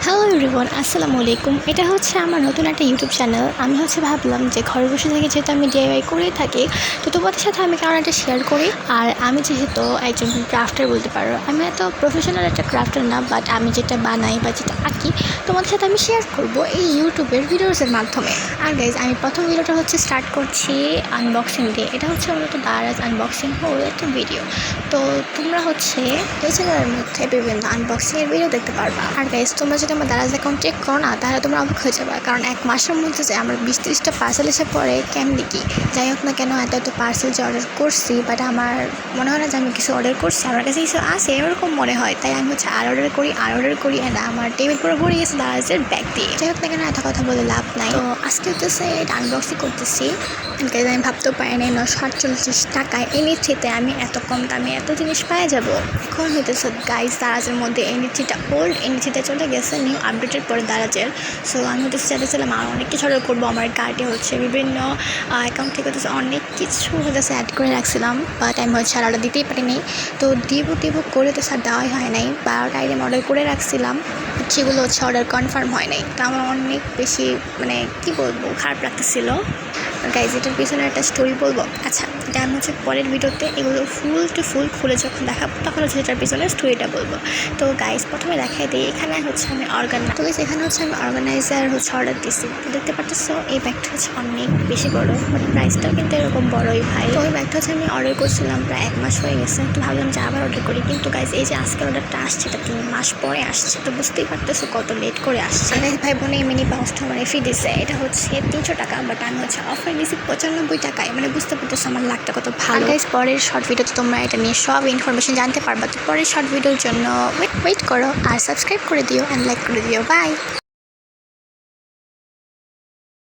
Hello everyone, আসসালামু আলাইকুম। এটা হচ্ছে আমার নতুন একটা ইউটিউব চ্যানেল। আমি ভাবলাম যে ঘরে বসে থেকে যেহেতু আমি ডিআইওয়াই করেই থাকি, তো তোমাদের সাথে আমি কারণ এটা শেয়ার করি। আর আমি যেহেতু একজন ক্রাফটার বলতে পারো, আমি এত প্রফেশনাল একটা ক্রাফটার না, বাট আমি যেটা বানাই বা যেটা আঁকি তোমাদের সাথে আমি শেয়ার করব এই ইউটিউবের ভিডিওসের মাধ্যমে। আর গাইজ, আমি প্রথম ভিডিওটা স্টার্ট করছি আনবক্সিং দিয়ে। এটা হচ্ছে মূলত দারাজ আনবক্সিং হল একটা ভিডিও। তো তোমরা এই চ্যানেলের মধ্যে বিভিন্ন আনবক্সিংয়ের ভিডিও দেখতে পারবা। আর গাইজ, তোমরা যদি আমার দারাজ অ্যাকাউন্ট চেক করো না, তাহলে তোমরা অবাক হয়ে যাবে, কারণ এক মাসের মধ্যে যে আমার 20-30টা পার্সেল এসে পড়ে কেমনি কি। যাই হোক না কেন, এত পার্সেল যে অর্ডার করছি, বাট আমার মনে হয় না যে আমি কিছু অর্ডার করছি, আমার কাছে কিছু আসে এরকম মনে হয়। তাই আমি আর অর্ডার করি অ্যান্ড আমার টেবিল পুরো ভরে গেছে দারাজের ব্যাগ দিয়ে। যাই হোক না কেন, এত কথা বলে লাভ নাই। তো আজকে এটা আনবক্সিং করতেছি। আমি ভাবতেও পারি নাই 948 টাকায় এনএফসিতে আমি এত কম দামে এত জিনিস পাওয়া যাব। এখন গাইজ, দারাজের মধ্যে এনএফসিটা ওল্ড এনএফসিটা চলে গেছে নিউ আপডেটের পরে দারাজের। সো আমি চাইতেছিলাম আর অনেক কিছু অর্ডার করবো। আমার কার্ডে বিভিন্ন অ্যাকাউন্ট থেকে অনেক কিছু অ্যাড করে রাখছিলাম, বাট আমি আর অর্ডার দিতেই পারিনি। তো দিব করে স্যার দেওয়াই হয় নাই। 12টা আইটেম অর্ডার করে রাখছিলাম, সেগুলো অর্ডার কনফার্ম হয় নাই। তো আমার অনেক বেশি কী বলবো, খারাপ লাগতেছিল। গাইজ, এটার পিছনে একটা স্টোরি বলবো। আচ্ছা, এটা আমি পরের ভিডিওতে এগুলো ফুল খুলে যখন দেখাবো, তখন এটার পিছনে স্টোরিটা বলবো। তো গাইজ, প্রথমে দেখাই দিই, এখানে আমি এখানে আমি অর্গানাইজার অর্ডার দিচ্ছি। দেখতে পাচ্ছ, এই ব্যাগটা অনেক বেশি বড়, বাট প্রাইসটাও কিন্তু এরকম বড়ই ভাই। তো ওই ব্যাগটা আমি অর্ডার করছিলাম প্রায় 1 মাস হয়ে গেছে। তো ভাবলাম যে আবার অর্ডার করি, কিন্তু গাইজ, এই যে আজকে অর্ডারটা আসছে, এটা 3 মাস পরে আসছে। তো বুঝতেই পারতেছো কত লেট করে আসছে। ভাই বোন এই মিনি পাউচটা ফ্রি দিচ্ছে। এটা 300 টাকা, বাট আমি অফার দিয়েছি 95 টাকায়। বুঝতে পারতেছো আমার লাখটা কত ভালো। গাইজ, পরের শর্ট ভিডিওতে তোমরা এটা নিয়ে সব ইনফরমেশন জানতে পারবা। তো পরের শর্ট ভিডিওর জন্য ওয়েট করো আর সাবস্ক্রাইব করে দিও অ্যান্ড লাইক করে দিও। বাই।